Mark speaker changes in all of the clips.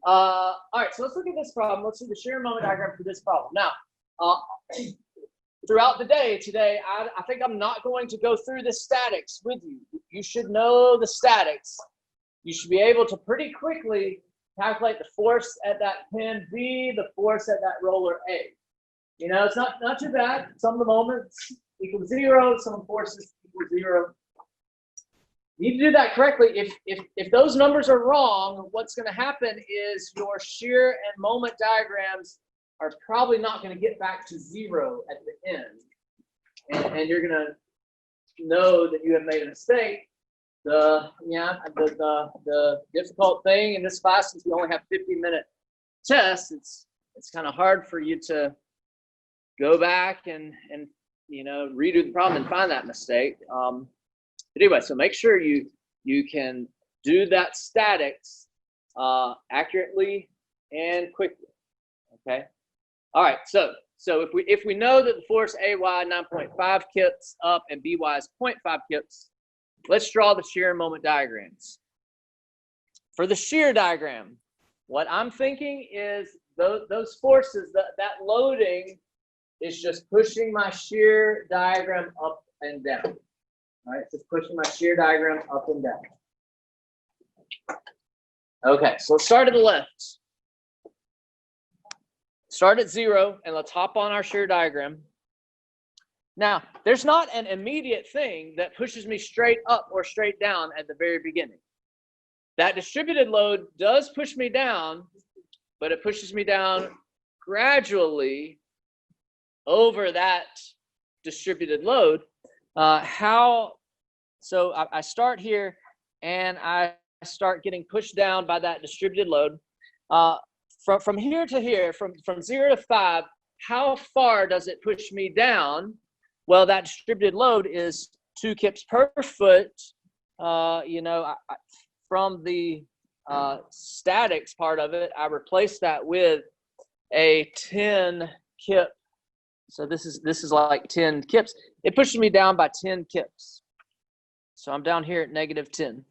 Speaker 1: All right, so let's look at this problem. Let's see the shear moment diagram for this problem. Now, throughout the day today, I think I'm not going to go through the statics with you. You should know the statics. You should be able to pretty quickly calculate the force at that pin B, the force at that roller A. You know, it's not too bad. Some of the moments equal 0, some forces equal 0. You need to do that correctly. If those numbers are wrong, what's going to happen is your shear and moment diagrams are probably not going to get back to 0 at the end, and you're going to know that you have made a mistake. The difficult thing in this class, since we only have 50-minute tests, it's kind of hard for you to go back and you know, redo the problem and find that mistake. But anyway, so make sure you can do that statics accurately and quickly. Okay. All right. So if we know that the force AY 9.5 kips up and BY is 0.5 kips, let's draw the shear and moment diagrams. For the shear diagram, what I'm thinking is those forces, that loading is just pushing my shear diagram up and down. All right, just pushing my shear diagram up and down. Okay, so let's start at the left. Start at 0, and let's hop on our shear diagram. Now, there's not an immediate thing that pushes me straight up or straight down at the very beginning. That distributed load does push me down, but it pushes me down gradually over that distributed load. So I start here and I start getting pushed down by that distributed load. From here to here, from 0 to 5, how far does it push me down? Well, that distributed load is 2 kips per foot. You know, from the statics part of it, I replaced that with a 10 kip. So this is like 10 kips. It pushes me down by 10 kips. So I'm down here at -10.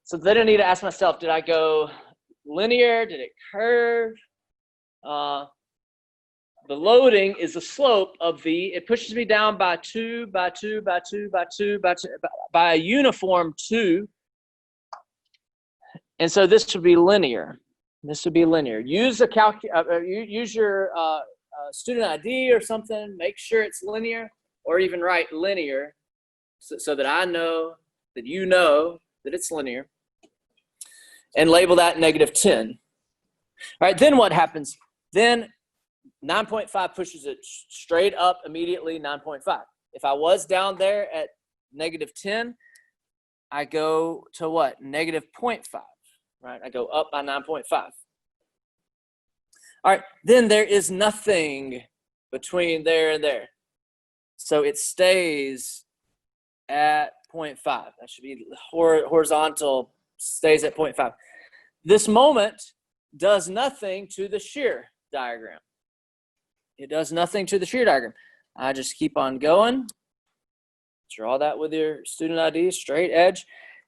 Speaker 1: So then I need to ask myself, did I go linear? Did it curve? The loading is the slope of V. It pushes me down by 2, by 2, by 2, by 2, by 2, by a uniform 2. And so this would be linear. This would be linear. Use use your student ID or something. Make sure it's linear, or even write linear, so that I know that you know that it's linear. And label that -10. All right, then what happens? Then 9.5 pushes it straight up immediately, 9.5. If I was down there at -10, I go to what? -0.5, right? I go up by 9.5. All right, then there is nothing between there and there. So it stays at 0.5. That should be horizontal, stays at 0.5. This moment does nothing to the shear diagram. It does nothing to the shear diagram. I just keep on going. Draw that with your student ID, straight edge.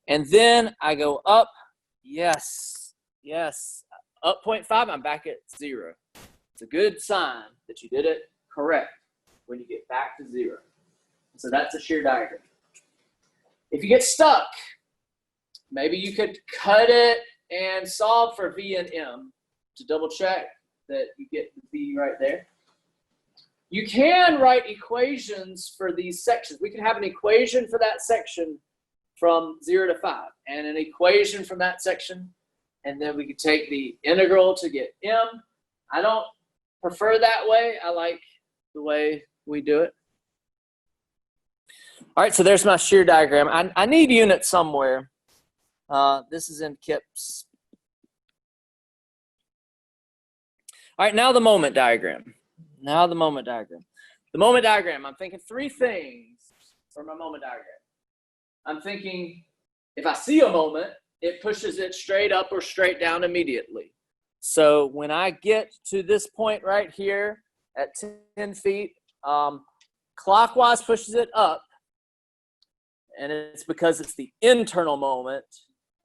Speaker 1: And then I go up. Yes, yes. Up 0.5, I'm back at 0. It's a good sign that you did it correct when you get back to 0. So that's a shear diagram. If you get stuck, maybe you could cut it and solve for V and M to double check that you get the V right there. You can write equations for these sections. We can have an equation for that section from 0 to 5, and an equation from that section, and then we could take the integral to get M. I don't prefer that way. I like the way we do it. All right, so there's my shear diagram. I need units somewhere. This is in kips. All right, now the moment diagram. Now the moment diagram. The moment diagram, I'm thinking 3 things for my moment diagram. I'm thinking if I see a moment, it pushes it straight up or straight down immediately. So when I get to this point right here at 10 feet, clockwise pushes it up. And it's because it's the internal moment.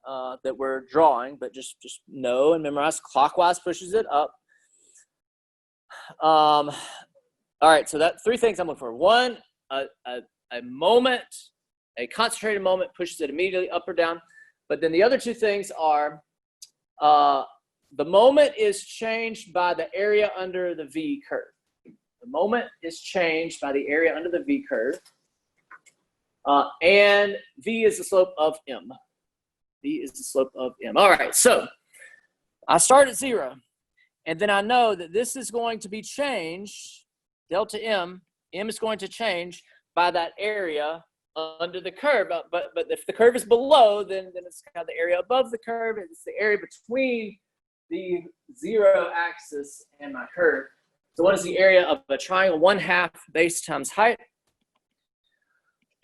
Speaker 1: that we're drawing, but just know and memorize. Clockwise pushes it up. All right, so that 3 things I'm looking for. 1, a moment, a concentrated moment pushes it immediately up or down. But then the other 2 things are the moment is changed by the area under the V curve. The moment is changed by the area under the V curve. And V is the slope of M. V is the slope of M. All right, so I start at 0. And then I know that this is going to be changed, delta M. M is going to change by that area under the curve. But if the curve is below, then it's kind of the area above the curve. It's the area between the 0 axis and my curve. So what is the area of a triangle? 1/2 base times height.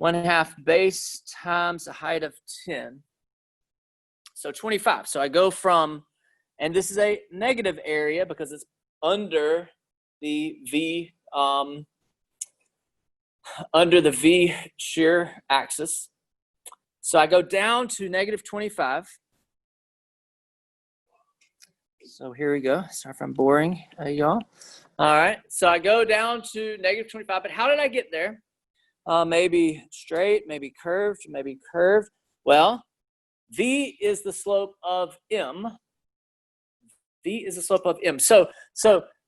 Speaker 1: 1/2 base times the height of 10. So 25. So I go from, and this is a negative area because it's under the V, shear axis. So I go down to negative 25. So here we go. Sorry if I'm boring y'all. All right. So I go down to negative 25. But how did I get there? Maybe straight, maybe curved, maybe curved. Well, V is the slope of M. V is the slope of M. So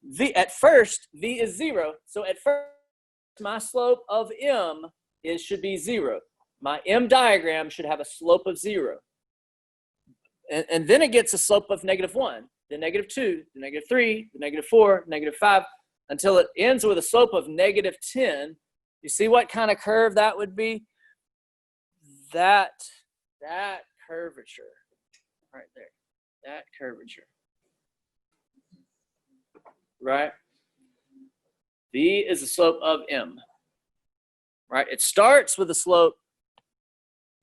Speaker 1: V at first, V is 0. So at first, my slope of M should be 0. My M diagram should have a slope of 0. And then it gets a slope of -1, then -2, then -3, then -4, -5, until it ends with a slope of -10. You see what kind of curve that would be? That curvature right there. That curvature. Right? V is the slope of M. Right? It starts with a slope.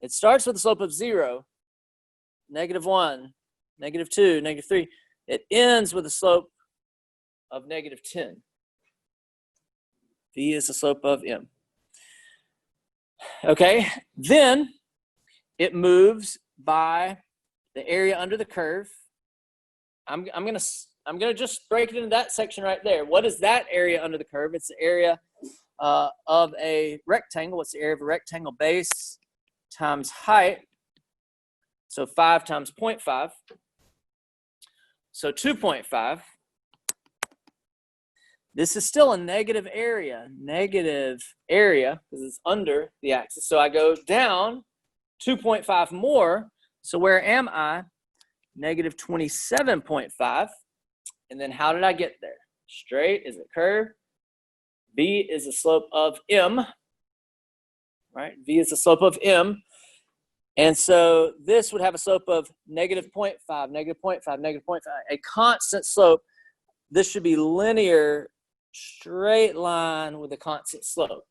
Speaker 1: It starts with a slope of 0, -1, -2, -3. It ends with a slope of -10. V is the slope of M. Okay, then it moves by the area under the curve. I'm gonna just break it into that section right there. What is that area under the curve? It's the area of a rectangle. What's the area of a rectangle? Base times height. So 5 times 0.5. So 2.5. This is still a negative area because it's under the axis. So I go down 2.5 more. So where am I? Negative 27.5. And then how did I get there? Straight, is it curved? V is the slope of M, right? V is the slope of M. And so this would have a slope of -0.5, -0.5, -0.5, a constant slope. This should be linear, straight line with a constant slope.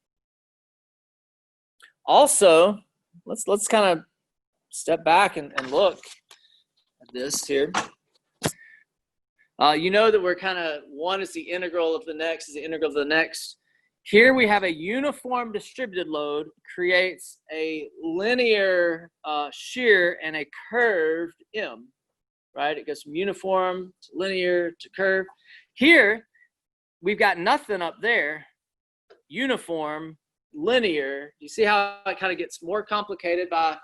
Speaker 1: Also, let's kind of step back and look at this here. You know that we're kind of, one is the integral of the next, is the integral of the next. Here we have a uniform distributed load creates a linear shear and a curved M, right? It goes from uniform to linear to curve. Here, we've got nothing up there, uniform, linear. You see how it kind of gets more complicated by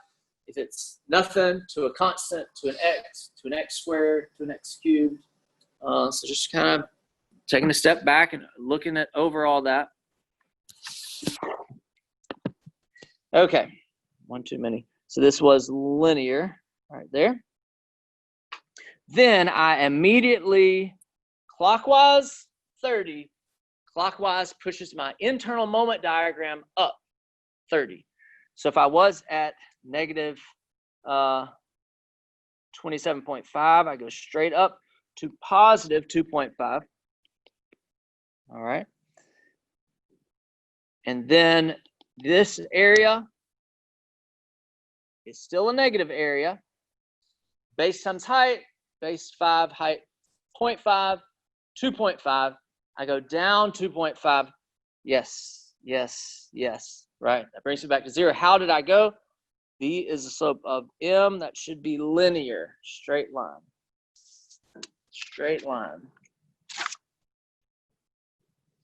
Speaker 1: if it's nothing to a constant to an x squared to an x cubed. So just kind of taking a step back and looking at over all that. Okay, one too many. So this was linear right there. Then I immediately clockwise 30, clockwise pushes my internal moment diagram up 30. So if I was at negative 27.5, I go straight up to positive 2.5. All right. And then this area is still a negative area. Base times height, base 5, height 0.5, 2.5. I go down 2.5. Yes, yes, yes. Right. That brings me back to 0. How did I go? B is the slope of M. That should be linear, straight line. Straight line.